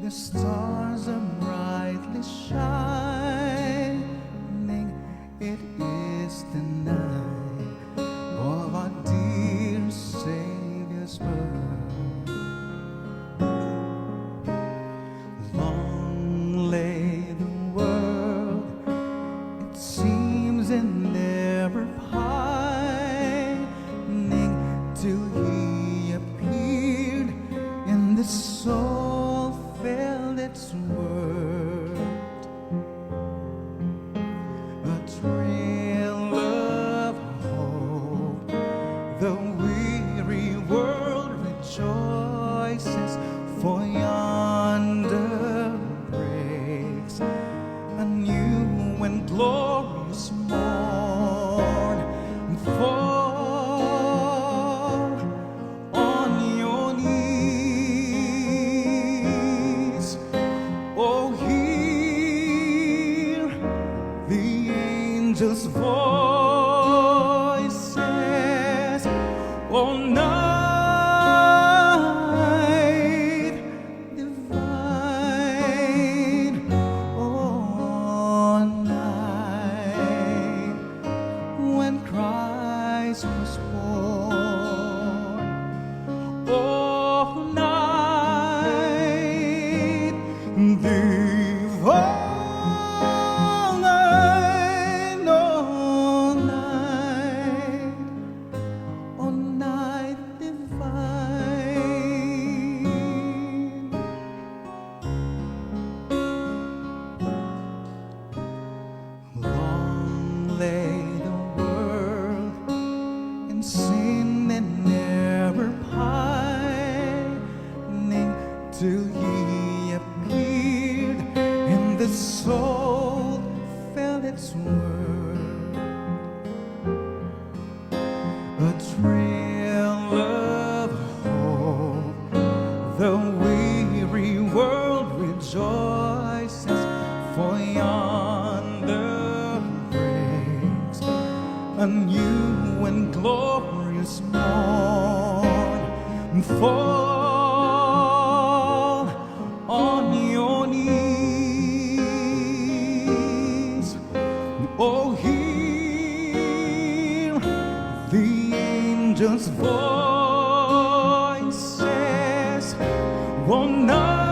The stars are brightly shining. It is the night of our dear Savior's birth. Long lay the world, it seems, in never pining, till He appeared, and the soul felt its worth. A trail of hope, the weary world rejoices, for yonder breaks a new and glorious morn. Fall on your knees, oh, hear the angels' voices, oh, night divine, oh, night when Christ was born, oh, night divine. Sin and never pining, till He appeared, and the soul felt its worth. A trail of hope, the weary world rejoices, for yonder breaks a new and glorious morn. Fall on your knees, oh, hear the angels' voices, oh, night